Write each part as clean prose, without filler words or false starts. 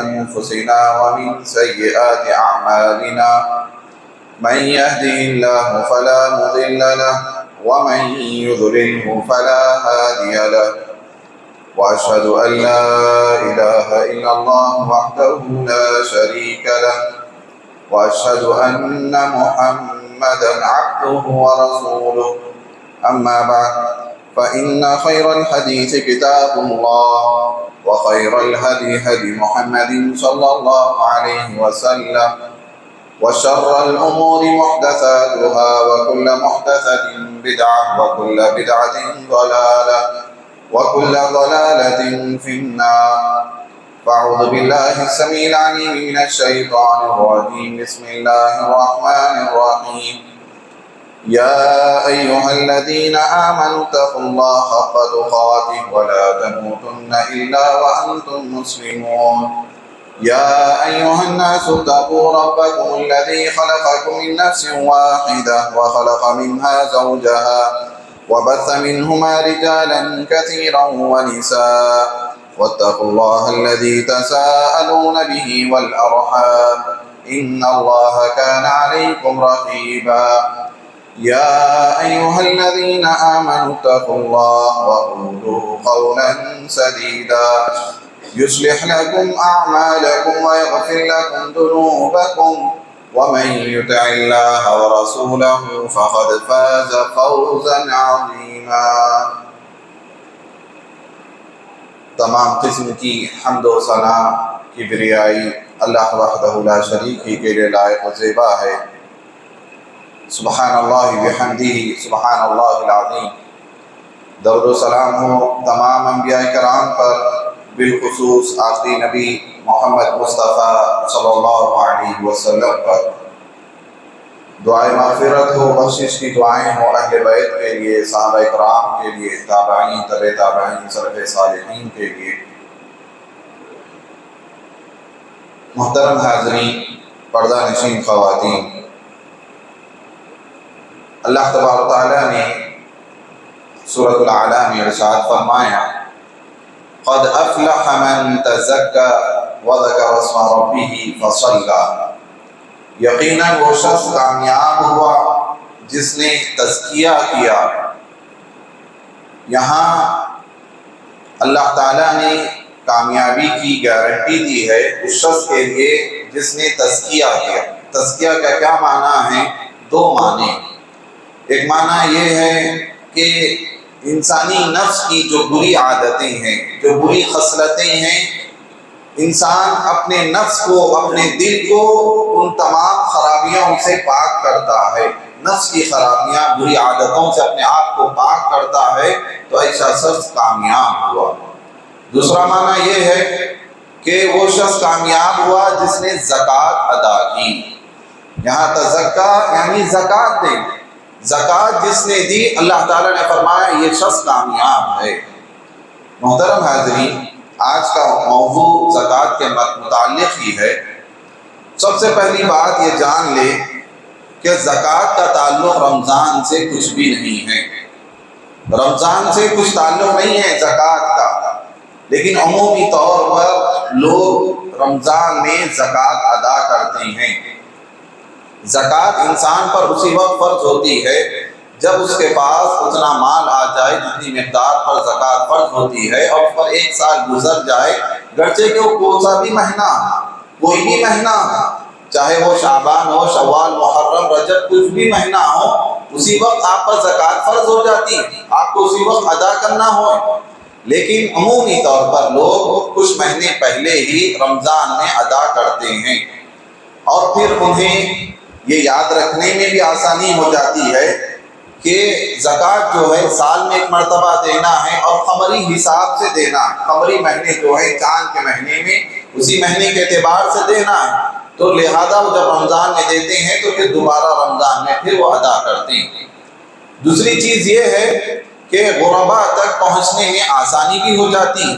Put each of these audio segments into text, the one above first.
أنفسنا ومن سيئات أعمالنا من يهده الله فلا مضل له ومن يضلله فلا هادي له وأشهد أن لا إله إلا الله وحده لا شريك له وأشهد أن محمدا عبده ورسوله أما بعد فإن خير الحديث كتاب الله وخير الهدي هدي محمد صلى الله عليه وسلم وشر الأمور محدثاتها وكل محدثة بدعة وكل بدعة ضلالة وكل ضلالة في النار. فأعوذ بالله السميع العليم من الشيطان الرجيم. بسم الله الرحمن الرحيم. يا أيها الذين آمنوا اتقوا الله حق تقاته ولا تموتن إلا وأنتم مسلمون. يا أيها الناس اتقوا ربكم الذي خلقكم من نفس واحدة وخلق منها زوجها وبث منهما رجالا كثيرا ونساء واتقوا الله الذي تساءلون به والأرحام إن الله كان عليكم رقيبا. يا أيها الذين آمنوا اتقوا الله وقولوا قولا سديدا يصلح لكم أعمالكم ويغفر لكم ذنوبكم ومن يطع الله ورسوله فقد فاز فوزا عظيما. تمام قسم کی حمد و ثنا کی بریائی اللہ وحدہ لا شریک ہی کے لیے لائق و زیبا ہے. سبحان اللہ بحمدہ سبحان اللہ العظیم. درود و سلام ہو تمام انبیاء کرام پر، بالخصوص آخری نبی محمد مصطفیٰ صلی اللہ علیہ وسلم پر. دعائے مغفرت ہو، بخشش کی دعائیں ہو اہل بیت کے لیے، صحابہ کرام کے لیے، تابعین، تبع تابعین، سلف صالحین کے لیے. محترم حاضرین، پردہ نشین خواتین، اللہ تبارک و تعالیٰ نے سورۃ الاعلیٰ میں ارشاد فرمایا: قد افلح من تزکا وذکر اسم ربہ فصلی. یقیناً وہ شخص کامیاب ہوا جس نے تزکیہ کیا. یہاں اللہ تعالیٰ نے کامیابی کی گارنٹی دی ہے اس شخص کے لیے جس نے تزکیہ کیا. تزکیہ کا کیا معنی ہے؟ دو معنی. ایک معنی یہ ہے کہ انسانی نفس کی جو بری عادتیں ہیں، جو بری خصلتیں ہیں، انسان اپنے نفس کو، اپنے دل کو ان تمام خرابیوں سے پاک کرتا ہے. نفس کی خرابیاں، بری عادتوں سے اپنے آپ کو پاک کرتا ہے تو ایسا شخص کامیاب ہوا. دوسرا معنی یہ ہے کہ وہ شخص کامیاب ہوا جس نے زکوٰۃ ادا کی. یہاں تزکا یعنی زکوٰۃ دے. زکوٰۃ جس نے دی، اللہ تعالیٰ نے فرمایا یہ شخص کامیاب ہے. محترم حاضرین، آج کا موضوع زکوٰۃ کے متعلق ہی ہے. سب سے پہلی بات یہ جان لے کہ زکوٰۃ کا تعلق رمضان سے کچھ بھی نہیں ہے. رمضان سے کچھ تعلق نہیں ہے زکوٰۃ کا، لیکن عمومی طور پر لوگ رمضان میں زکوٰۃ ادا کرتے ہیں. زکوٰۃ انسان پر اسی وقت فرض ہوتی ہے جب اس کے پاس اتنا مال آ جائے جتنی مقدار پر زکوٰۃ فرض ہوتی ہے، اور اس پر ایک سال گزر جائے، گرچہ کہ وہ کوئی بھی مہینہ، چاہے وہ شعبان ہو، شوال، محرم، رجب، کچھ بھی مہینہ ہو، اسی وقت آپ پر زکوٰۃ فرض ہو جاتی ہے، آپ کو اسی وقت ادا کرنا ہو. لیکن عمومی طور پر لوگ کچھ مہینے پہلے ہی رمضان میں ادا کرتے ہیں، اور پھر انہیں یہ یاد رکھنے میں بھی آسانی ہو جاتی ہے کہ زکوٰۃ جو ہے سال میں ایک مرتبہ دینا ہے اور قمری حساب سے دینا ہے. قمری مہینے جو ہے چاند کے مہینے میں اسی مہینے کے اعتبار سے دینا ہے. تو لہذا وہ جب رمضان میں دیتے ہیں تو پھر دوبارہ رمضان میں پھر وہ ادا کرتے ہیں. دوسری چیز یہ ہے کہ غربا تک پہنچنے میں آسانی بھی ہو جاتی ہے.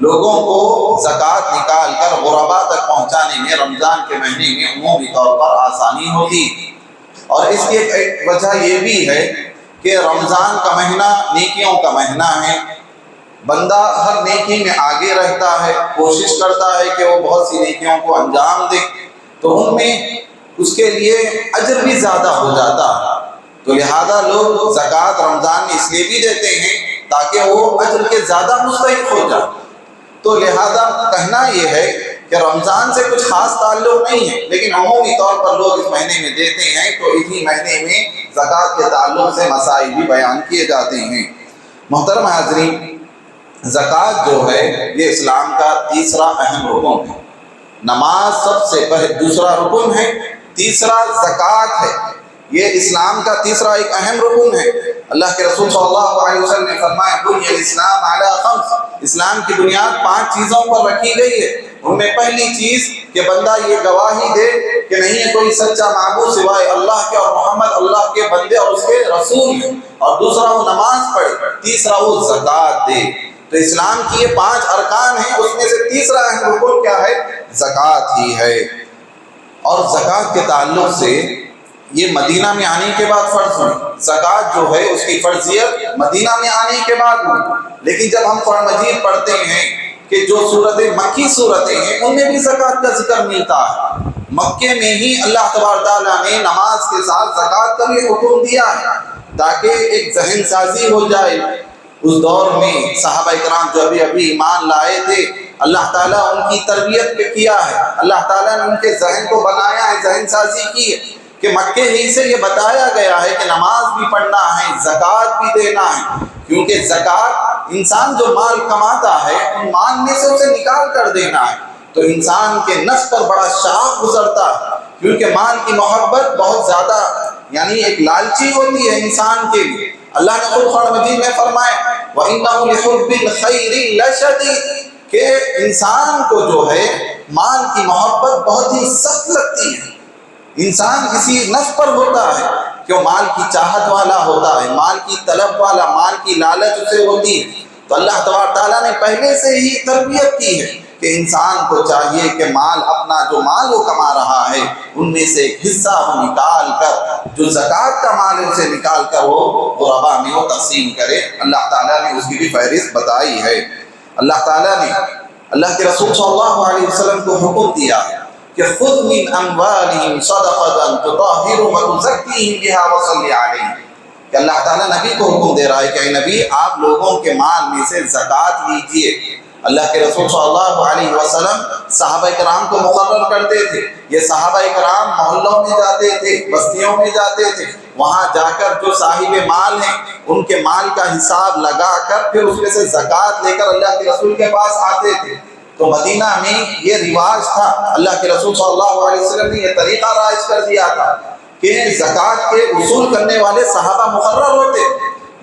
لوگوں کو زکوٰۃ نکال کر غربا تک پہنچانے میں رمضان کے مہینے میں عمومی طور پر آسانی ہوتی. اور اس کی ایک وجہ یہ بھی ہے کہ رمضان کا مہینہ نیکیوں کا مہینہ ہے. بندہ ہر نیکی میں آگے رہتا ہے، کوشش کرتا ہے کہ وہ بہت سی نیکیوں کو انجام دے، تو ان میں اس کے لیے اجر بھی زیادہ ہو جاتا ہے۔ تو لہذا لوگ زکوٰۃ رمضان میں اس لیے بھی دیتے ہیں تاکہ وہ اجر کے زیادہ مستحق ہو جائے۔ تو لہذا کہنا یہ ہے کہ رمضان سے کچھ خاص تعلق نہیں ہے، لیکن عمومی طور پر لوگ اس مہینے میں دیتے ہیں، تو اسی مہینے میں زکوٰۃ کے تعلق سے مسائل بھی بیان کیے جاتے ہیں۔ محترم حاضرین، زکوٰۃ جو ہے یہ اسلام کا تیسرا اہم رکن ہے۔ نماز سب سے دوسرا رکن ہے، تیسرا زکوٰۃ ہے۔ یہ اسلام کا تیسرا ایک اہم رکن ہے۔ اللہ کے رسول صلی اللہ علیہ وسلم نے فرمایا بنی الاسلام علی خمس، اسلام کی بنیاد 5 چیزوں پر رکھی گئی ہے۔ ان میں پہلی چیز کہ بندہ یہ گواہی دے کہ نہیں ہے کوئی سچا معبود سوائے اللہ کے، اور محمد اللہ کے بندے اور اس کے رسول ہیں، اور دوسرا وہ نماز پڑھے، تیسرا وہ زکوٰۃ دے۔ تو اسلام کی یہ 5 ارکان ہیں، اس میں سے تیسرا اہم رکن کیا ہے؟ زکوٰۃ ہی ہے۔ اور زکوٰۃ کے تعلق سے یہ مدینہ میں آنے کے بعد فرض ہوئی، زکوٰۃ جو ہے اس کی فرضیت مدینہ میں آنے کے بعد ہوئی۔ لیکن جب ہم قرآن مجید پڑھتے ہیں کہ جو مکی صورتیں ہیں ان میں بھی زکوٰۃ کا ذکر ملتا ہے۔ مکے میں ہی اللہ تبارک تعالیٰ نے نماز کے ساتھ زکوٰۃ کا بھی حکم دیا ہے تاکہ ایک ذہن سازی ہو جائے۔ اس دور میں صحابہ کرام جو ابھی ایمان لائے تھے، اللہ تعالیٰ ان کی تربیت پہ کیا ہے، اللہ تعالیٰ نے ان کے ذہن کو بنایا ہے، ذہن سازی کی ہے کہ مکے ہی سے یہ بتایا گیا ہے کہ نماز بھی پڑھنا ہے، زکوٰۃ بھی دینا ہے، کیونکہ زکوٰۃ انسان جو مال کماتا ہے ان مال میں سے اسے نکال کر دینا ہے۔ تو انسان کے نفس پر بڑا شاق گزرتا ہے، کیونکہ مال کی محبت بہت زیادہ ایک لالچی ہوتی ہے انسان کے لیے۔ اللہ نے خود قرآن مجید میں فرمایا وَإِنَّهُ لِحُبِّ الْخَيْرِ لَشَدِيدٌ، کہ انسان کو جو ہے مال کی محبت بہت ہی سخت لگتی ہے۔ انسان کسی نفس پر ہوتا ہے کہ وہ مال کی چاہت والا ہوتا ہے، مال کی طلب والا، مال کی لالچ اسے ہوتی ہے۔ تو اللہ تبارک تعالیٰ نے پہلے سے ہی تربیت کی ہے کہ انسان کو چاہیے کہ اپنا جو مال وہ کما رہا ہے ان میں سے ایک حصہ وہ نکال کر، جو زکوٰۃ کا مال ہے اسے نکال کر وہ غربا میں وہ تقسیم کرے۔ اللہ تعالیٰ نے اس کی بھی فہرست بتائی ہے۔ اللہ تعالیٰ نے اللہ کے رسول صلی اللہ علیہ وسلم کو حکم دیا کہ خذ من اموالہم صدقۃ تطہرہم وتزکیہم بہا وصلی علیہم، کہ اللہ تعالیٰ نبی کو حکم دے رہا ہے کہ اے نبی آپ لوگوں کے مال میں سے زکوٰۃ لیجئے۔ اللہ کے رسول صلی اللہ علیہ وسلم صحابہ کرام کو مقرر کرتے تھے۔ یہ صحابہ کرام محلوں میں جاتے تھے، بستیوں میں جاتے تھے، وہاں جا کر جو صاحب مال ہیں ان کے مال کا حساب لگا کر پھر اس میں سے زکوٰۃ لے کر اللہ کے رسول کے پاس آتے تھے۔ تو مدینہ میں یہ رواج تھا، اللہ کے رسول صلی اللہ علیہ وسلم نے یہ طریقہ رائج کر دیا تھا کہ زکوٰۃ کے وصول کرنے والے صحابہ مقرر ہوتے،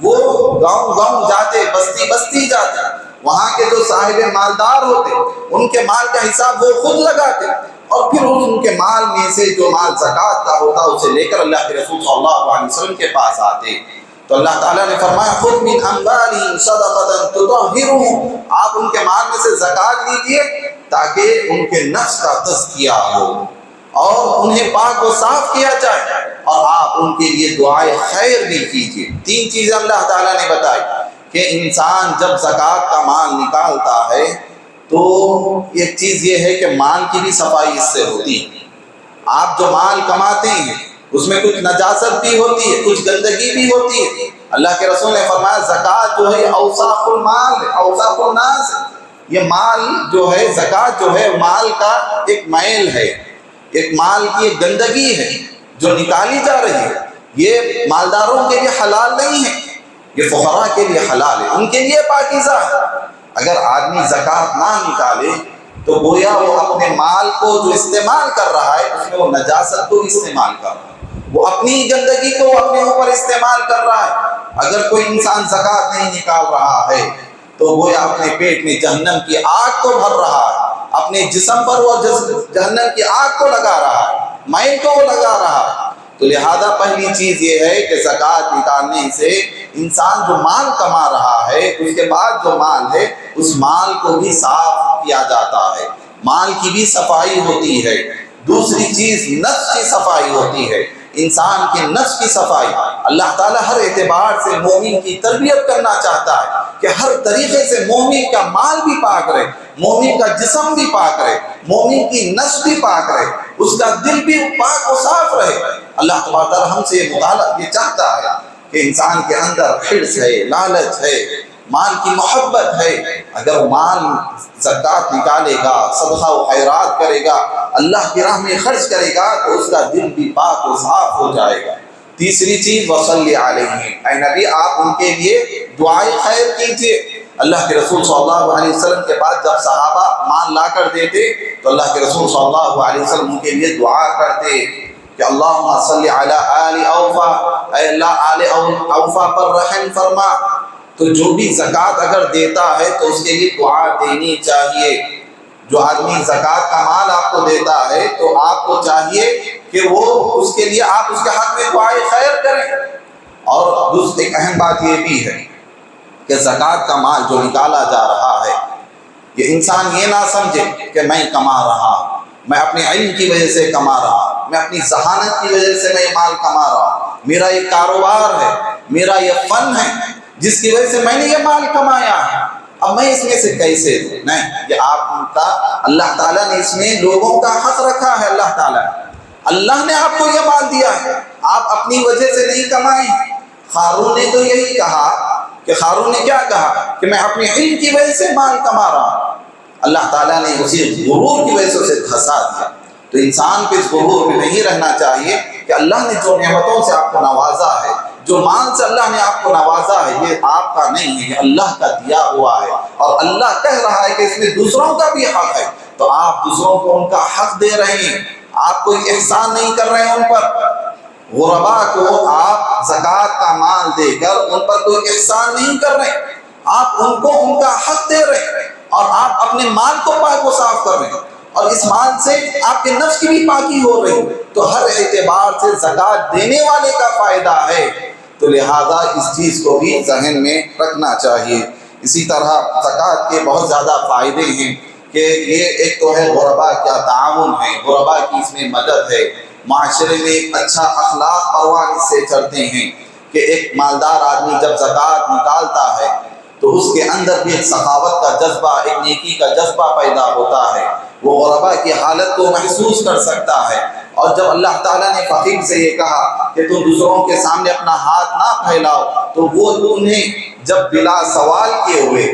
وہ گاؤں گاؤں جاتے، بستی بستی جاتے، وہاں کے جو صاحب مالدار ہوتے ان کے مال کا حساب وہ خود لگاتے، اور پھر ان کے مال میں سے جو مال زکوٰۃ کا ہوتا اسے لے کر اللہ کے رسول صلی اللہ علیہ وسلم کے پاس آتے۔ تو اللہ تعالیٰ نے فرمایا خذ من اموالہم صدقۃ تطہرہم، آپ ان کے مال میں سے زکوٰۃ لیجئے تاکہ ان کے نفس کا تزکیہ ہو اور انہیں پاک و صاف کیا جائے، اور آپ ان کے لیے دعائے خیر بھی کیجیے۔ 3 چیزیں اللہ تعالیٰ نے بتائی کہ انسان جب زکوٰۃ کا مال نکالتا ہے تو ایک چیز یہ ہے کہ مال کی بھی صفائی اس سے ہوتی ہے۔ آپ جو مال کماتے ہیں اس میں کچھ نجاست بھی ہوتی ہے، کچھ گندگی بھی ہوتی ہے۔ اللہ کے رسول نے فرمایا زکوٰۃ جو ہے اوساخ المال ہے، اوساخ الناس ہے۔ یہ مال جو ہے، زکوٰۃ جو ہے مال کا ایک میل ہے، ایک مال کی ایک گندگی ہے جو نکالی جا رہی ہے۔ یہ مالداروں کے لیے حلال نہیں ہے، یہ فقراء کے لیے حلال ہے، ان کے لیے پاکیزہ ہے۔ اگر آدمی زکوٰۃ نہ نکالے تو گویا وہ اپنے مال کو جو استعمال کر رہا ہے اس میں وہ نجاست کو استعمال کر رہا ہے، وہ اپنی گندگی کو اپنے اوپر استعمال کر رہا ہے۔ اگر کوئی انسان زکوٰۃ نہیں نکال رہا ہے تو گویا اپنے پیٹ میں جہنم کی آگ کو بھر رہا ہے، اپنے جسم پر وہ جہنم کی آگ کو لگا رہا ہے، میل کو وہ لگا رہا ہے۔ تو لہذا پہلی چیز یہ ہے کہ زکوٰۃ نکالنے سے انسان جو مال کما رہا ہے اس کے بعد جو مال ہے اس مال کو بھی صاف کیا جاتا ہے، مال کی بھی صفائی ہوتی ہے۔ دوسری چیز نفس کی صفائی ہوتی ہے، انسان کے نفس کی صفائی۔ اللہ تعالیٰ ہر اعتبار سے مومن کی تربیت کرنا چاہتا ہے کہ ہر طریقے سے مومن کا مال بھی پاک رہے، مومن کا جسم بھی پاک رہے، مومن کی نفس بھی پاک رہے، اس کا دل بھی پاک و صاف رہے۔ اللہ تبارک تعالیٰ ہم سے یہ مطالبہ یہ چاہتا ہے کہ انسان کے اندر حرص ہے، لالچ ہے، مال کی محبت ہے، اگر مال زکوٰۃ نکالے گا، صدقہ و خیرات کرے گا، اللہ کی راہ میں خرچ کرے گا تو اس کا دل بھی پاک و صاف ہو جائے گا۔ تیسری چیز وصلی علیہم، اے نبی آپ ان کے لیے دعائے خیر کیجیے۔ اللہ کے رسول صلی اللہ علیہ وسلم کے بعد جب صحابہ مال لا کر دیتے تو اللہ کے رسول صلی اللہ علیہ وسلم ان کے لیے دعا کرتے کہ اللہم صلی علی آل اوفا، اے اللہ آل اوفا پر رحم فرما۔ تو جو بھی زکوٰۃ اگر دیتا ہے تو اس کے لیے دعا دینی چاہیے۔ جو آدمی زکوٰۃ کا مال آپ کو دیتا ہے تو آپ کو چاہیے کہ وہ اس کے لیے آپ اس کے حق میں دعائے خیر کریں۔ اور دوسری ایک اہم بات یہ بھی ہے کہ زکوٰۃ کا مال جو نکالا جا رہا ہے یہ انسان یہ نہ سمجھے کہ میں کما رہا ہوں، میں اپنے علم کی وجہ سے کما رہا ہوں، میں اپنی ذہانت کی وجہ سے میں یہ مال کما رہا ہوں، میرا یہ کاروبار ہے، میرا یہ فن ہے جس کی وجہ سے میں نے یہ مال کمایا ہے، اب میں اس میں سے کیسے دوں؟ نہیں، یہ آپ کا اللہ تعالیٰ نے اس میں لوگوں کا حق رکھا ہے۔ اللہ نے آپ کو یہ مال دیا ہے، آپ اپنی وجہ سے نہیں کمائے۔ قارون نے تو یہی کہا کہ قارون نے کیا کہا کہ میں اپنے علم کی وجہ سے مال کما رہا ہوں، اللہ تعالیٰ نے اسی غرور کی وجہ سے اسے دھسا دیا۔ تو انسان کو اس غرور میں نہیں رہنا چاہیے کہ اللہ نے جو نعمتوں سے آپ کو نوازا ہے، جو مال سے اللہ نے آپ کو نوازا ہے، یہ آپ کا نہیں ہے، یہ اللہ کا دیا ہوا ہے، اور اللہ کہہ رہا ہے کہ اس میں دوسروں کا بھی حق ہے، تو آپ دوسروں کو ان کا حق دے رہے ہیں، آپ کوئی احسان نہیں کر رہے ہیں ان پر۔ غرباء کو آپ زکوٰۃ کا مال دے کر ان پر کوئی احسان نہیں کر رہے، آپ ان کو ان کا حق دے رہے ہیں، اور آپ اپنے مال کو پاک و صاف کر رہے ہیں، اور اس مال سے آپ کے نفس کی بھی پاکی ہو رہی ہے، تو ہر اعتبار سے زکوٰۃ دینے والے کا فائدہ ہے، تو لہذا اس چیز کو بھی ذہن میں رکھنا چاہیے۔ اسی طرح زکوٰۃ کے بہت زیادہ فائدے ہیں کہ یہ ایک تو ہے غرباء کا تعاون ہے، غرباء کی اس میں مدد ہے، معاشرے میں ایک اچھا اخلاق پروان اس سے چڑھتے ہیں کہ ایک مالدار آدمی جب زکوٰۃ نکالتا ہے تو اس کے اندر بھی ایک سخاوت کا جذبہ، ایک نیکی کا جذبہ پیدا ہوتا ہے، وہ غرباء کی حالت کو محسوس کر سکتا ہے۔ اور جب اللہ تعالیٰ نے فقیر سے یہ کہا کہ تم دوسروں کے سامنے اپنا ہاتھ نہ پھیلاؤ، تو وہ انہیں جب بلا سوال کیے ہوئے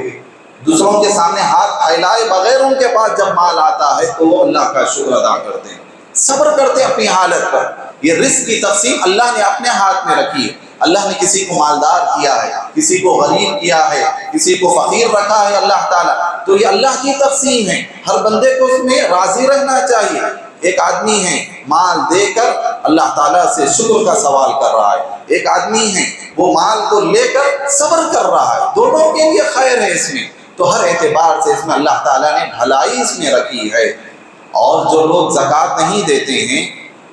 دوسروں کے سامنے ہاتھ پھیلائے بغیر ان کے پاس جب مال آتا ہے تو وہ اللہ کا شکر ادا کرتے ہیں، صبر کرتے ہیں اپنی حالت پر۔ یہ رزق کی تقسیم اللہ نے اپنے ہاتھ میں رکھی ہے، اللہ نے کسی کو مالدار کیا ہے، کسی کو غریب کیا ہے، کسی کو فقیر رکھا ہے اللہ تعالیٰ، تو یہ اللہ کی تقسیم ہے، ہر بندے کو اس میں راضی رہنا چاہیے۔ ایک آدمی ہے مال دے کر اللہ تعالیٰ سے شکر کا سوال کر رہا ہے، ایک آدمی ہے وہ مال کو لے کر صبر کر رہا ہے، دونوں کے لیے خیر ہے اس میں، تو ہر اعتبار سے اس میں اللہ تعالیٰ نے بھلائی اس میں رکھی ہے۔ اور جو لوگ زکوٰۃ نہیں دیتے ہیں،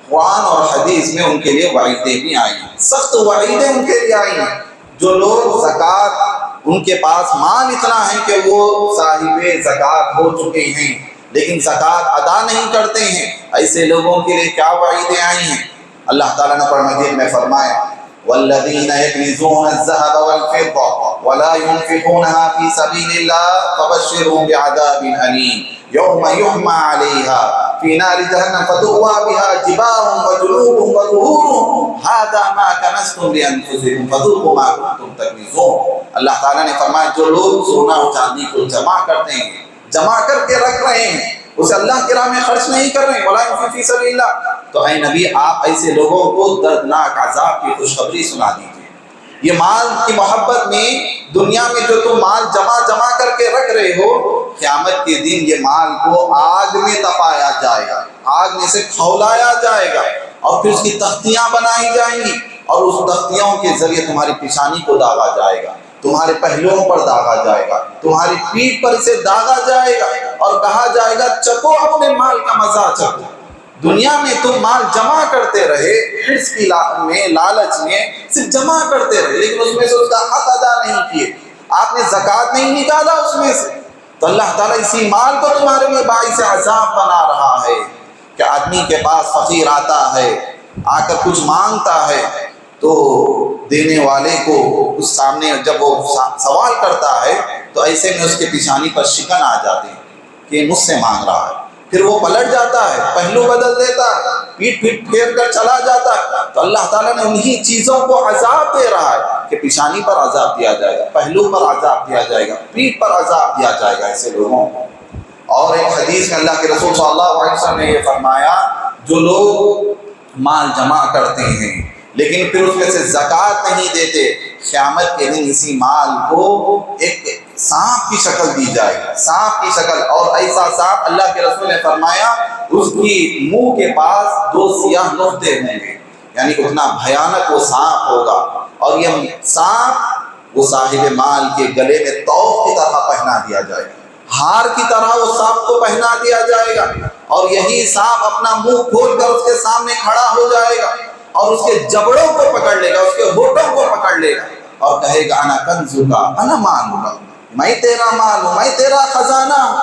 قرآن اور حدیث میں ان کے لیے وعیدیں بھی آئی ہیں، سخت وعیدیں ان کے لیے آئی ہیں۔ جو لوگ زکوٰۃ ان کے پاس مال اتنا ہے کہ وہ صاحب زکوٰۃ ہو چکے ہیں لیکن زکوٰۃ ادا نہیں کرتے ہیں، ایسے لوگوں کے لیے کیا وعیدیں آئی ہیں۔ اللہ تعالیٰ نے قرآن مجید میں فرمایا والذین یکنزون الذهب والفضة ولا ينفقونها في سبيل الله فبشرهم بعذاب أليم يوم يحمى عليها في نار جهنم فتقوى بها جباههم وجنوبهم وظهورهم هذا ما كنزتم لأنفسكم فذوقوا ما كنتم تكنزون۔ اللہ تعالیٰ نے فرمایا جو لوگ سونا اور چاندی کو جمع کرتے ہیں، جمع کر کے رکھ رہے ہیں، اسے اللہ کی راہ میں خرچ نہیں کر رہے ہیں، ولا ينفقون في سبيل الله، تو اے نبی آپ ایسے لوگوں کو دردناک عذاب کی خوشخبری سنا دیجیے۔ یہ مال کی محبت میں دنیا میں جو تم مال جمع کر کے رکھ رہے ہو، قیامت کے دن یہ مال کو آگ میں تپایا جائے گا، آگ میں سے کھولایا جائے گا، اور پھر اس کی تختیاں بنائی جائیں گی، اور اس تختیوں کے ذریعے تمہاری پیشانی کو داغا جائے گا، تمہارے پہلوؤں پر داغا جائے گا، تمہاری پیٹھ پر اسے داغا جائے گا، اور کہا جائے گا چکو اپنے مال کا مزہ چکو۔ دنیا میں تم مال جمع کرتے رہے، حرص کی میں، لالچ میں صرف جمع کرتے رہے، لیکن اس میں سے اس کا حق ادا نہیں کیے، آپ نے زکوٰۃ نہیں نکالا اس میں سے، تو اللہ تعالیٰ اسی مال کو تمہارے لیے باعث عذاب بنا رہا ہے کہ آدمی کے پاس فقیر آتا ہے، آ کر کچھ مانگتا ہے تو دینے والے کو اس سامنے جب وہ سوال کرتا ہے تو ایسے میں اس کے پیشانی پر شکن آ جاتے ہیں کہ مجھ سے مانگ رہا ہے، پھر وہ پلٹ جاتا ہے، پہلو بدل دیتا ہے، پیٹ پھیر کر چلا جاتا ہے، تو اللہ تعالیٰ نے انہی چیزوں کو عذاب دے رہا ہے کہ پیشانی پر عذاب دیا جائے گا، پہلو پر عذاب دیا جائے گا، پیٹ پر عذاب دیا جائے گا ایسے لوگوں کو۔ اور ایک حدیث میں اللہ کے رسول صلی اللہ علیہ وسلم نے یہ فرمایا، جو لوگ مال جمع کرتے ہیں لیکن پھر اس میں سے زکوٰۃ نہیں دیتے، قیامت کے دن اسی مال کو ایک سانپ کی شکل دی جائے گی، سانپ کی شکل، اور ایسا سانپ اللہ کے رسول نے فرمایا اس کی منہ کے پاس 2 سیاہ نقطے ہوں گے، یعنی اتنا بھیانک وہ سانپ ہوگا، اور یہ سانپ وہ صاحب مال کے گلے میں طوق کی طرح پہنا دیا جائے گا، ہار کی طرح وہ سانپ کو پہنا دیا جائے گا، اور یہی سانپ اپنا منہ کھول کر اس کے سامنے کھڑا ہو جائے گا اور اس کے جبڑوں کو پکڑ لے گا، اس کے ہونٹوں کو پکڑ لے گا اور کہے گا انا کنزکا انا مالک، میں تیرا مال ہوں، میں تیرا خزانہ ہوں۔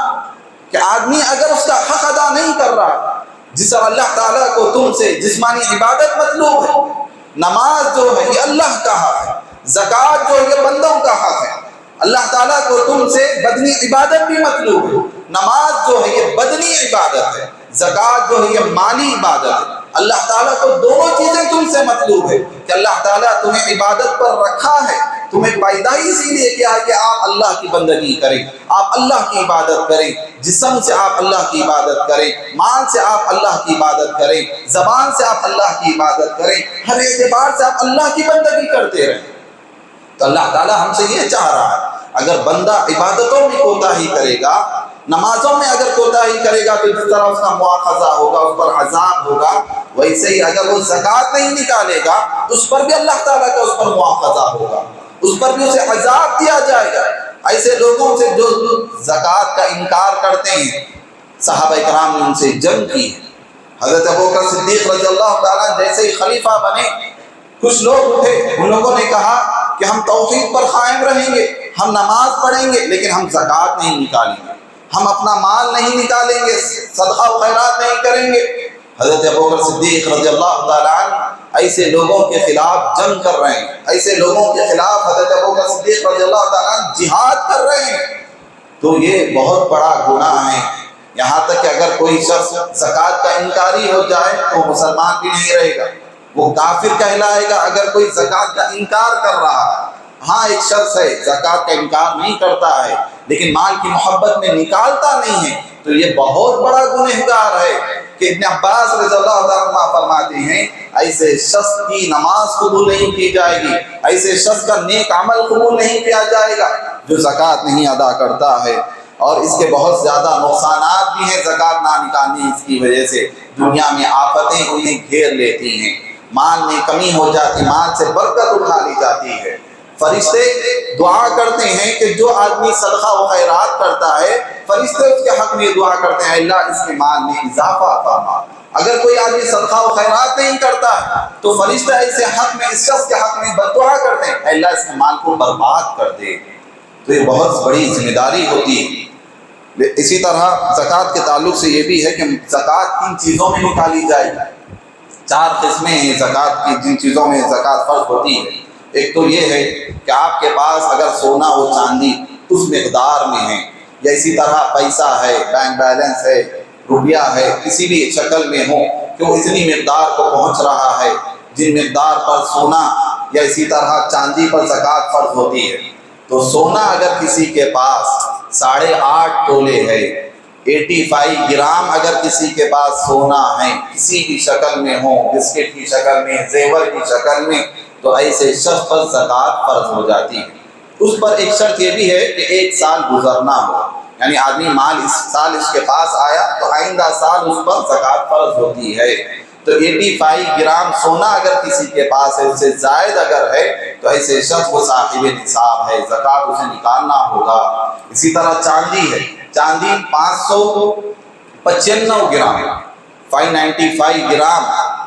کہ آدمی اگر اس کا حق ادا نہیں کر رہا، جس طرح اللہ تعالیٰ کو تم سے جسمانی عبادت مطلوب ہے، نماز جو ہے یہ اللہ کا حق ہے، زکوٰۃ جو ہے یہ بندوں کا حق ہے، اللہ تعالیٰ کو تم سے بدنی عبادت بھی مطلوب ہے، نماز جو ہے یہ بدنی عبادت ہے، زکوٰۃ جو ہے یہ مالی عبادت ہے، اللہ تعالیٰ کو دونوں چیزیں تم سے مطلوب ہے کہ اللہ تعالیٰ تمہیں عبادت پر رکھا ہے، تمہیں پیدا اسی لیے کیا ہے کہ آپ اللہ کی بندگی کریں، آپ اللہ کی عبادت کریں، جسم سے آپ اللہ کی عبادت کریں، مال سے آپ اللہ کی عبادت کریں، زبان سے آپ اللہ کی عبادت کریں، ہر اعتبار سے آپ اللہ کی بندگی کرتے رہیں۔ تو اللہ تعالیٰ ہم سے یہ چاہ رہا ہے، اگر بندہ عبادتوں میں کوتاہی کرے گا، نمازوں میں اگر کوتاہی کرے گا تو جس طرح اس کا مواخذہ ہوگا، اس پر عذاب ہوگا، ویسے ہی اگر وہ زکوٰۃ نہیں نکالے گا اس پر بھی اللہ تعالیٰ کا اس پر مواخذہ ہوگا، اس پر بھی اسے عذاب دیا جائے گا۔ ایسے لوگوں سے جو زکوٰۃ کا انکار کرتے ہیں، صحابہ کرام نے ان سے جنگ کی ہے۔ حضرت ابوبکر صدیق رضی اللہ تعالیٰ جیسے ہی خلیفہ بنے، کچھ لوگ اٹھے، ان لوگوں نے کہا کہ ہم توحید پر قائم رہیں گے، ہم نماز پڑھیں گے لیکن ہم زکوٰۃ نہیں نکالیں گے، ہم اپنا مال نہیں نکالیں گے، صدقہ و خیرات نہیں کریں گے۔ حضرت ابوبکر صدیق رضی اللہ تعالیٰ عنہ ایسے لوگوں کے خلاف جنگ کر رہے ہیں، ایسے لوگوں کے خلاف حضرت ابوبکر صدیق رضی اللہ تعالیٰ عنہ جہاد کر رہے ہیں، تو یہ بہت بڑا گناہ ہے۔ یہاں تک کہ اگر کوئی شخص زکوٰۃ کا انکاری ہو جائے تو مسلمان بھی نہیں رہے گا، وہ کافر کہلائے گا اگر کوئی زکوٰۃ کا انکار کر رہا ہے۔ ہاں ایک شخص ہے زکوٰۃ کا انکار نہیں کرتا ہے لیکن مال کی محبت میں نکالتا نہیں ہے، تو یہ بہت بڑا گنہگار ہے۔ کہ ابن عباس رضی اللہ عنہ فرماتے ہیں ایسے شخص کی نماز قبول نہیں کی جائے گی، ایسے شخص کا نیک عمل قبول نہیں کیا جائے گا جو زکوٰۃ نہیں ادا کرتا ہے۔ اور اس کے بہت زیادہ نقصانات بھی ہیں زکوٰۃ نہ نکالنے کی وجہ سے، دنیا میں آفتیں انہیں گھیر لیتی ہیں، مال میں کمی ہو جاتی، مال سے برکت اٹھا لی جاتی ہے۔ فرشتے دعا کرتے ہیں کہ جو آدمی صدقہ و خیرات کرتا ہے، فرشتے اس کے حق میں دعا کرتے ہیں اللہ اس کے مال میں اضافہ فرما۔ اگر کوئی آدمی صدقہ و خیرات نہیں کرتا ہے تو فرشتے ایسے حق میں، اس شخص کے حق میں بد دعا کرتے ہیں اللہ اس کے مال کو برباد کر دے۔ تو یہ بہت بڑی ذمہ داری ہوتی ہے۔ اسی طرح زکوٰۃ کے تعلق سے یہ بھی ہے کہ زکوٰۃ کن چیزوں میں نکالی جائے گی۔ 4 قسمیں ہیں زکوٰۃ کی، جن چیزوں میں زکوٰۃ فرض ہوتی ہے۔ ایک تو یہ ہے کہ آپ کے پاس اگر سونا و چاندی اس مقدار میں ہے، یا اسی طرح پیسہ ہے، بینک بیلنس ہے، روپیہ ہے، کسی بھی شکل میں ہو کہ وہ اتنی مقدار کو پہنچ رہا ہے جن مقدار پر سونا یا اسی طرح چاندی پر زکوٰۃ فرض ہوتی ہے۔ تو سونا اگر کسی کے پاس 8.5 تولے ہے، 85 گرام اگر کسی کے پاس سونا ہے، کسی بھی شکل میں ہو، بسکٹ کی شکل میں، زیور کی شکل میں، تو ایسے شخص پر زکوٰۃ فرض ہو جاتی ہے۔ اس پر ایک شرط یہ بھی ہے کہ 1 سال گزرنا ہو، یعنی آدمی مال اس سال اس کے پاس آیا تو آئندہ سال اس پر زکوٰۃ فرض ہوتی ہے۔ تو 85 گرام سونا اگر کسی کے پاس ہے، اس سے زائد اگر ہے تو ایسے شخص وہ صاحب نصاب ہے، زکوٰۃ اسے نکالنا ہوگا۔ اسی طرح چاندی ہے، چاندی 595 گرام 595 گرام،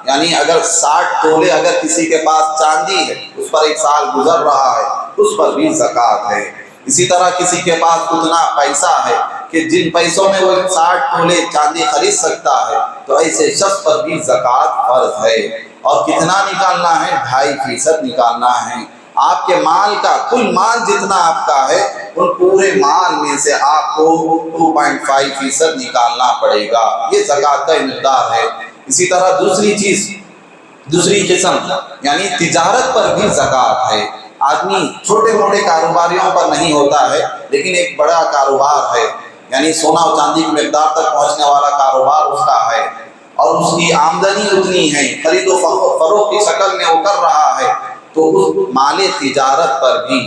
یعنی اگر 60 تولے اگر کسی کے پاس چاندی ہے، اس پر 1 سال گزر رہا ہے، اس پر بھی زکوٰۃ ہے۔ اسی طرح کسی کے پاس اتنا پیسہ ہے کہ جن پیسوں میں وہ 60 تولے چاندی خرید سکتا ہے، تو ایسے شخص پر بھی زکوٰۃ فرض ہے۔ اور کتنا نکالنا ہے؟ 2.5% نکالنا ہے۔ آپ کے مال کا کل مال جتنا آپ کا ہے ان پورے مال میں سے آپ کو 2.5% نکالنا پڑے گا۔ یہ زکوٰۃ کا مقدار ہے۔ اسی طرح دوسری قسم یعنی تجارت پر بھی زکوٰۃ ہے۔ آدمی چھوٹے موٹے کاروباریوں پر نہیں ہوتا ہے، لیکن ایک بڑا کاروبار ہے، یعنی سونا و چاندی کی مقدار تک پہنچنے والا کاروبار اس کا ہے، اور اس کی آمدنی اتنی ہے، خرید و فروخت کی شکل میں وہ کر رہا ہے، تو اس مال تجارت پر بھی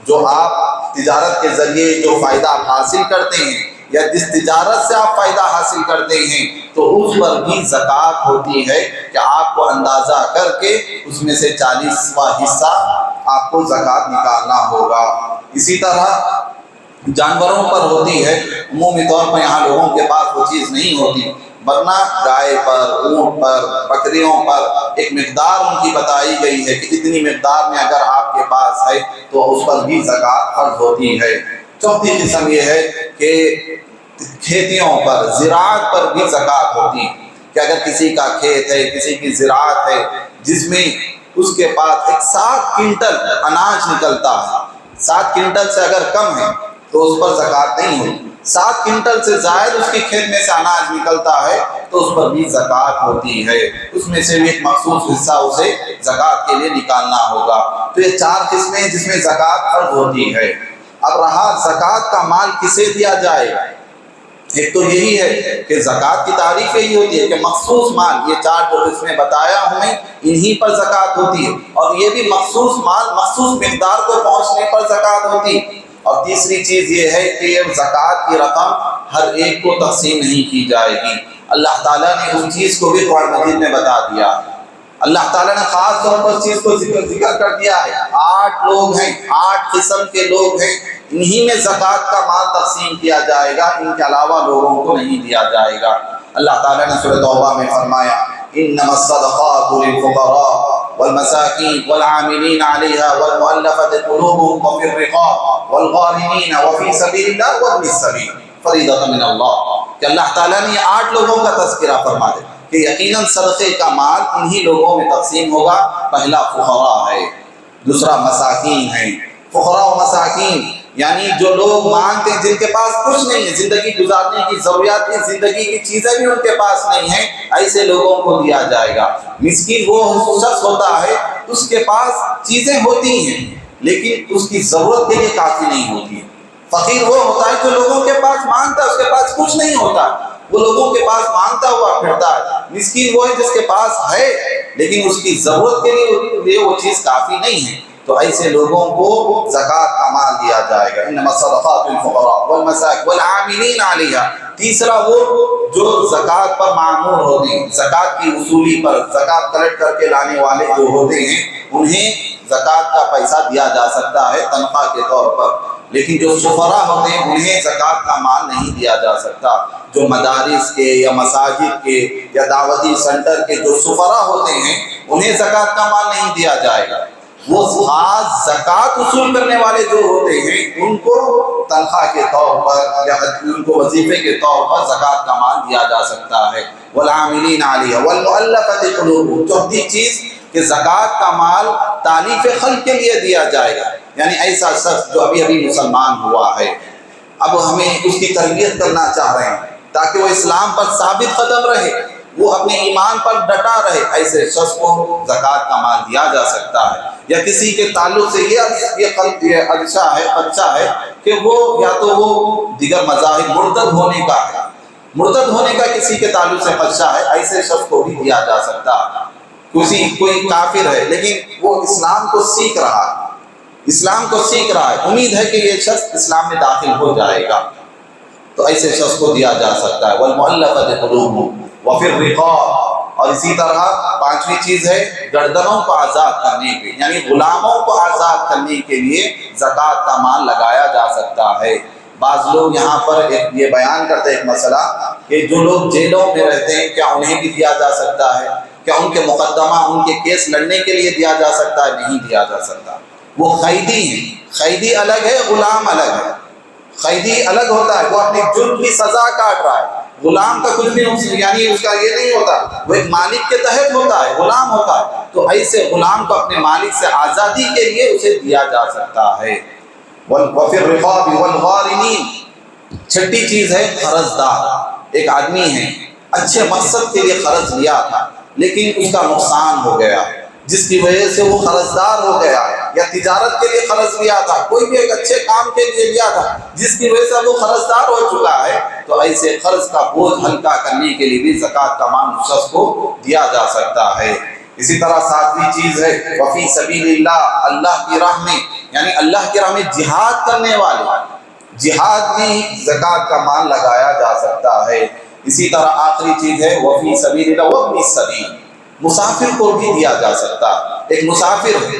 جو آپ تجارت کے ذریعے جو فائدہ آپ حاصل کرتے ہیں یا جس تجارت سے آپ فائدہ حاصل کرتے ہیں، تو اس پر بھی زکوٰۃ ہوتی ہے کہ آپ کو اندازہ کر کے اس میں سے 40واں حصہ آپ کو زکوٰۃ نکالنا ہوگا۔ اسی طرح جانوروں پر ہوتی ہے، عمومی طور پر یہاں لوگوں کے پاس وہ چیز نہیں ہوتی، ورنہ گائے پر، اونٹ پر، بکریوں پر ایک مقدار ان کی بتائی گئی ہے کہ اتنی مقدار میں اگر آپ کے پاس ہے تو اس پر بھی زکوٰۃ فرض ہوتی ہے۔ چوتھی قسم یہ ہے کہ کھیتیوں پر، زراعت پر بھی زکوٰۃ ہوتی ہے کہ اگر کسی کا کھیت ہے، کسی کی زراعت ہے جس میں اس کے پاس 7 کنٹل اناج نکلتا ہے، 7 کنٹل سے اگر کم ہے تو اس پر زکوٰۃ نہیں ہوتی، 7 کنٹل سے زائد اس کے کھیت میں سے اناج نکلتا ہے تو اس پر بھی زکوٰۃ ہوتی ہے، اس میں سے بھی ایک مخصوص حصہ اسے زکوٰۃ کے لیے نکالنا ہوگا۔ تو یہ 4 قسمیں جس میں زکوٰۃ فرض ہوتی ہے۔ اب رہا زکوٰۃ کا مال کسے دیا جائے، ایک تو یہی ہے کہ زکوٰۃ کی تعریف یہی ہوتی ہے کہ مخصوص مال، یہ 4 جو قسمیں بتایا ہوں میں، انہی پر زکوٰۃ ہوتی ہے، اور یہ بھی مخصوص مال مخصوص مقدار کو پہنچنے پر زکوٰۃ ہوتی ہے۔ اور تیسری چیز یہ ہے کہ یہ زکوٰۃ کی رقم ہر ایک کو تقسیم نہیں کی جائے گی۔ اللہ تعالیٰ نے اس چیز کو بھی قرآن مجید میں بتا دیا، اللہ تعالیٰ نے خاص طور پر اس چیز کو ذکر کر دیا ہے۔ 8 لوگ ہیں، 8 قسم کے لوگ ہیں، انہی میں زکوٰۃ کا مال تقسیم کیا جائے گا، ان کے علاوہ لوگوں کو نہیں دیا جائے گا۔ اللہ تعالیٰ نے سورۃ توبہ میں فرمایا انما الصدقات للفقراء والمساکین والعاملین علیہا والمؤلفۃ قلوبهم وفی الرقاب والغارمین وفی سبیل اللہ وابن السبیل فریضۃ من اللہ، کہ اللہ تعالیٰ نے یہ 8 لوگوں کا تذکرہ فرما دیا کہ یقیناً صدقے کا مال انہی لوگوں میں تقسیم ہوگا۔ پہلا فقراء ہے، دوسرا مساکین ہے۔ فقراء و مساکین یعنی جو لوگ مانگتے ہیں، جن کے پاس کچھ نہیں ہے، زندگی گزارنے کی ضروریات کی زندگی کی چیزیں بھی ان کے پاس نہیں ہیں، ایسے لوگوں کو دیا جائے گا۔ مسکین وہ شخص ہوتا ہے اس کے پاس چیزیں ہوتی ہیں لیکن اس کی ضرورت کے لیے کافی نہیں ہوتی ہے۔ فقیر وہ ہوتا ہے جو لوگوں کے پاس مانگتا ہے، اس کے پاس کچھ نہیں ہوتا، وہ لوگوں کے پاس مانگتا ہوا پھرتا ہے۔ مسکین وہ ہے جس کے پاس ہے لیکن اس کی ضرورت کے لیے وہ چیز کافی نہیں ہے، تو ایسے لوگوں کو زکوٰۃ کا مال دیا جائے گا۔ انما الصدقات للفقراء والمساکین والعاملین علیہا۔ تیسرا وہ جو زکوٰۃ پر مامور ہوتے ہیں، زکوٰۃ کی وصولی پر، زکوٰۃ کلیکٹ کر کے لانے والے جو ہوتے ہیں انہیں زکوٰۃ کا پیسہ دیا جا سکتا ہے تنخواہ کے طور پر، لیکن جو سفراء ہوتے ہیں انہیں زکوٰۃ کا مال نہیں دیا جا سکتا۔ جو مدارس کے یا مساجد کے یا دعوتی سینٹر کے جو سفراء ہوتے ہیں انہیں زکوٰۃ کا مال نہیں دیا جائے گا۔ وہ خاص زکوٰۃ وصول کرنے والے جو ہوتے ہیں ان کو تنخواہ کے طور پر یا ان کو وظیفے کے طور پر زکوٰۃ کا مال دیا جا سکتا ہے۔ والعاملین علیہا والمؤلفۃ قلوبہم۔ چوتھی چیز کہ زکوٰۃ کا مال تالیف خلق کے لیے دیا جائے گا، یعنی ایسا شخص جو ابھی مسلمان ہوا ہے، اب ہمیں اس کی تربیت کرنا چاہ رہے ہیں تاکہ وہ اسلام پر ثابت قدم رہے، وہ اپنے ایمان پر ڈٹا رہے، ایسے شخص کو زکوٰۃ کا مال دیا جا سکتا ہے۔ یا کسی کے تعلق سے یہ خدشہ ہے کہ وہ یا تو وہ دیگر مذاہب مرتد ہونے کا ہے، مرتد ہونے کا کسی کے تعلق سے خدشہ ہے، ایسے شخص کو بھی دیا جا سکتا ہے۔ کوئی کافر ہے لیکن وہ اسلام کو سیکھ رہا ہے، امید ہے کہ یہ شخص اسلام میں داخل ہو جائے گا، تو ایسے شخص کو دیا جا سکتا ہے۔ والمؤلفۃ قلوبہم وفی الرقاب۔ اور اسی طرح 5ویں چیز ہے گردنوں کو آزاد کرنے کے، یعنی غلاموں کو آزاد کرنے کے لیے زکوٰۃ کا مال لگایا جا سکتا ہے۔ بعض لوگ یہاں پر یہ بیان کرتے ہیں ایک مسئلہ کہ جو لوگ جیلوں میں رہتے ہیں کیا انہیں بھی دیا جا سکتا ہے، کیا ان کے مقدمہ ان کے کیس لڑنے کے لیے دیا جا سکتا ہے؟ نہیں دیا جا سکتا، وہ قیدی ہیں، قیدی الگ ہے، غلام الگ ہے۔ قیدی الگ ہوتا ہے، وہ اپنی جرم کی سزا کاٹ رہا ہے، غلام کا کچھ بھی یعنی اس کا یہ نہیں ہوتا، وہ ایک مالک کے تحت ہوتا ہے، غلام ہوتا ہے، تو ایسے غلام کو اپنے مالک سے آزادی کے لیے اسے دیا جا سکتا ہے۔ وفی الرقاب والغارمین، چھٹی چیز ہے قرض دار۔ ایک آدمی ہے، اچھے مقصد کے لیے قرض لیا تھا لیکن اس کا نقصان ہو گیا، جس کی وجہ سے وہ قرض دار ہو گیا، یا تجارت کے لیے قرض لیا تھا، کوئی بھی ایک اچھے کام کے لیے لیا تھا جس کی وجہ سے وہ قرض دار ہو چکا ہے، تو ایسے قرض کا بوجھ ہلکا کرنے کے لیے بھی زکوٰۃ کا مال اس شخص کو دیا جا سکتا ہے۔ اسی طرح ساتویں چیز ہے وفی سبیل اللہ، اللہ کی راہ میں، یعنی اللہ کی راہ میں جہاد کرنے والے، جہاد میں زکوٰۃ کا مال لگایا جا سکتا ہے۔ اسی طرح آخری چیز ہے وفی سبیل اللہ وابن السبیل، مسافر کو بھی دیا جا سکتا ہے۔ ایک مسافر ہے،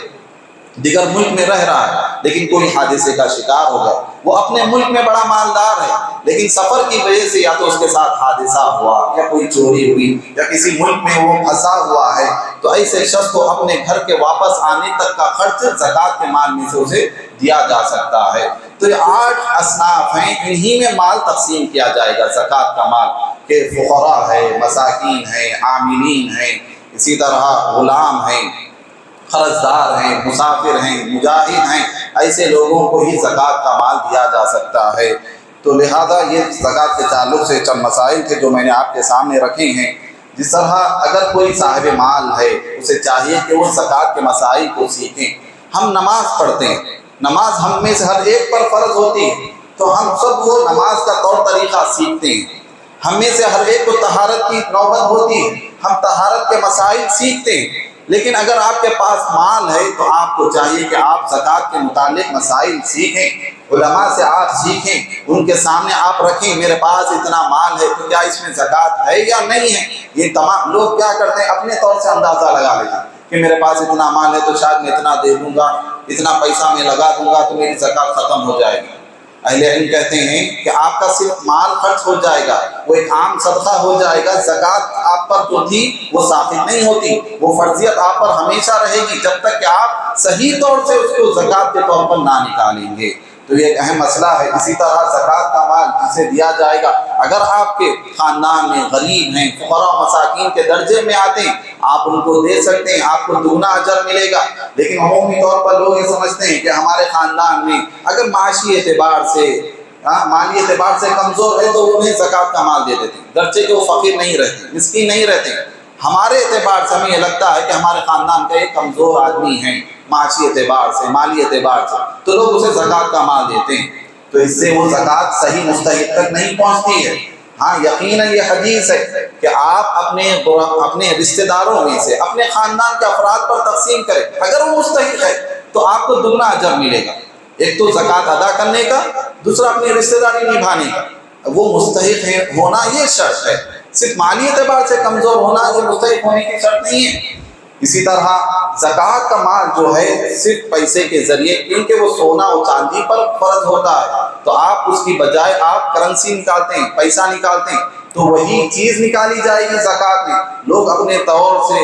دیگر ملک میں رہ رہا ہے لیکن کوئی حادثے کا شکار ہو گیا، وہ اپنے ملک میں بڑا مالدار ہے لیکن سفر کی وجہ سے یا تو اس کے ساتھ حادثہ ہوا یا کوئی چوری ہوئی یا کسی ملک میں وہ پھنسا ہوا ہے، تو ایسے شخص کو اپنے گھر کے واپس آنے تک کا خرچ زکوٰۃ کے مال میں سے اسے دیا جا سکتا ہے۔ تو یہ 8 اصناف ہیں، انہی میں مال تقسیم کیا جائے گا زکوٰۃ کا مال، کہ فقراء ہے، مساکین ہیں، عاملین ہیں، اسی طرح غلام ہیں، قرض دار ہیں، مسافر ہیں، مجاہد ہیں، ایسے لوگوں کو ہی زکوٰۃ کا مال دیا جا سکتا ہے۔ تو لہذا یہ زکوٰۃ کے تعلق سے چند مسائل تھے جو میں نے آپ کے سامنے رکھے ہیں۔ جس طرح اگر کوئی صاحب مال ہے، اسے چاہیے کہ وہ زکوٰۃ کے مسائل کو سیکھیں۔ ہم نماز پڑھتے ہیں، نماز ہم میں سے ہر ایک پر فرض ہوتی ہے، تو ہم سب وہ نماز کا طور طریقہ سیکھتے ہیں۔ ہم میں سے ہر ایک کو طہارت کی نوبت ہوتی ہے، ہم طہارت کے مسائل سیکھتے ہیں، لیکن اگر آپ کے پاس مال ہے تو آپ کو چاہیے کہ آپ زکوٰۃ کے متعلق مسائل سیکھیں، علماء سے آپ سیکھیں، ان کے سامنے آپ رکھیں میرے پاس اتنا مال ہے تو کیا اس میں زکوٰۃ ہے یا نہیں ہے۔ یہ تمام لوگ کیا کرتے ہیں، اپنے طور سے اندازہ لگا لیتے ہیں کہ میرے پاس اتنا مال ہے تو شاید میں اتنا دے دوں گا، اتنا پیسہ میں لگا دوں گا تو میری زکوٰۃ ختم ہو جائے گی۔ اہل علم کہتے ہیں کہ آپ کا صرف مال خرچ ہو جائے گا، وہ ایک عام صدقہ ہو جائے گا، زکوٰۃ آپ پر جو تھی وہ ثابت نہیں ہوتی، وہ فرضیت آپ پر ہمیشہ رہے گی جب تک کہ آپ صحیح طور سے اس کو زکوٰۃ کے طور پر نہ نکالیں گے۔ تو یہ ایک اہم مسئلہ ہے۔ اسی طرح زکوٰۃ کا مال جسے دیا جائے گا، اگر آپ کے خاندان میں غریب ہیں، فقراء مساکین کے درجے میں آتے ہیں، آپ ان کو دے سکتے ہیں، آپ کو دگنا اجر ملے گا۔ لیکن عمومی طور پر لوگ یہ سمجھتے ہیں کہ ہمارے خاندان میں اگر معاشی اعتبار سے، مالی اعتبار سے کمزور ہے تو انہیں زکوٰۃ کا مال دے دیتے ہیں، گرچہ کہ وہ فقیر نہیں رہتے، مسکین نہیں رہتے۔ ہمارے اعتبار سے ہمیں یہ لگتا ہے کہ ہمارے خاندان کا ایک کمزور آدمی ہے معاشی اعتبار سے، مالی اعتبار سے، تو لوگ اسے زکوٰۃ کا مال دیتے ہیں، تو اس سے وہ زکوٰۃ صحیح مستحق تک نہیں پہنچتی ہے۔ ہاں یقیناً یہ حدیث ہے کہ آپ اپنے رشتہ داروں میں سے اپنے خاندان کے افراد پر تقسیم کریں، اگر وہ مستحق ہے تو آپ کو دگنا اجر ملے گا، ایک تو زکوٰۃ ادا کرنے کا، دوسرا اپنی رشتہ داری نبھانے کا۔ وہ مستحق ہے ہونا یہ شرط ہے، صرف مالی اعتبار سے کمزور ہونا یہ مستحق ہونے کی شرط نہیں ہے۔ اسی طرح زکوٰۃ کا مال جو ہے صرف پیسے کے ذریعے، کیونکہ وہ سونا و چاندی پر فرض ہوتا ہے، تو آپ اس کی بجائے آپ کرنسی نکالتے ہیں، پیسہ نکالتے ہیں، تو وہی چیز نکالی جائے گی زکوٰۃ میں۔ لوگ اپنے طور سے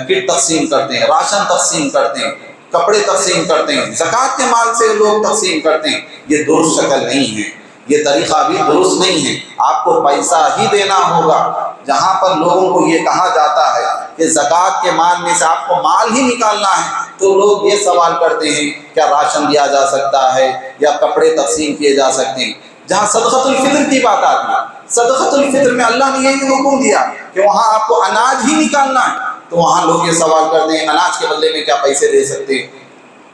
کٹ تقسیم کرتے ہیں، راشن تقسیم کرتے ہیں، کپڑے تقسیم کرتے ہیں، زکوٰۃ کے مال سے لوگ تقسیم کرتے ہیں، یہ درست شکل نہیں ہے، یہ طریقہ بھی درست نہیں ہے۔ آپ کو پیسہ ہی دینا ہوگا۔ جہاں پر لوگوں کو یہ کہا جاتا ہے کہ زکوٰۃ کے مال میں سے آپ کو مال ہی نکالنا ہے، تو لوگ یہ سوال کرتے ہیں کیا راشن دیا جا سکتا ہے یا کپڑے تقسیم کیے جا سکتے ہیں۔ جہاں صدقۃ الفطر کی بات آتی ہے، صدقۃ الفطر میں اللہ نے یہی حکم دیا کہ وہاں آپ کو اناج ہی نکالنا ہے، تو وہاں لوگ یہ سوال کرتے ہیں اناج کے بدلے میں کیا پیسے دے سکتے ہیں؟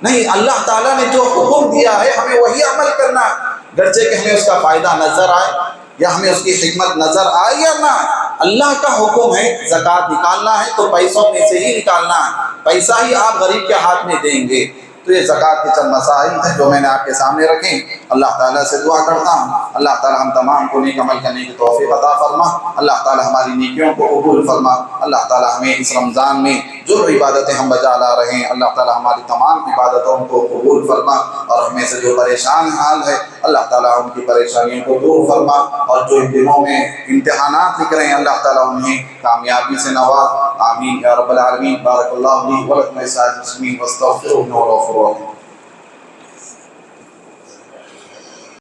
نہیں، اللہ تعالیٰ نے جو حکم دیا ہے ہمیں وہی عمل کرنا ہے، گرچہ کہ ہمیں اس کا فائدہ نظر آئے یا ہمیں اس کی حکمت نظر آئے یا نہ آئے۔ اللہ کا حکم ہے زکوٰۃ نکالنا ہے تو پیسوں میں سے ہی نکالنا ہے، پیسہ ہی آپ غریب کے ہاتھ میں دیں گے۔ تو یہ زکوٰۃ کے چند مسائل تھے جو میں نے آپ کے سامنے رکھے۔ اللہ تعالیٰ سے دعا کرتا ہوں اللہ تعالیٰ ہم تمام کو نیک عمل کرنے کی توفیق عطا فرما، اللہ تعالیٰ ہماری نیکیوں کو قبول فرما، اللہ تعالیٰ ہمیں اس رمضان میں جو عبادتیں ہم بجا لا رہے ہیں اللہ تعالیٰ ہماری تمام عبادتوں کو قبول فرما، اور ہمیں سے جو پریشان حال ہے اللہ تعالیٰ ان کی پریشانیوں کو دور فرما، اور جو ان دنوں میں امتحانات لکھ رہے ہیں اللہ تعالیٰ انہیں کامیابی سے نواز۔ آمین یا رب العالمین۔ بارک اللہ لی ولکم سائر المسلمین واستغفروہ انہ غفور رحیم۔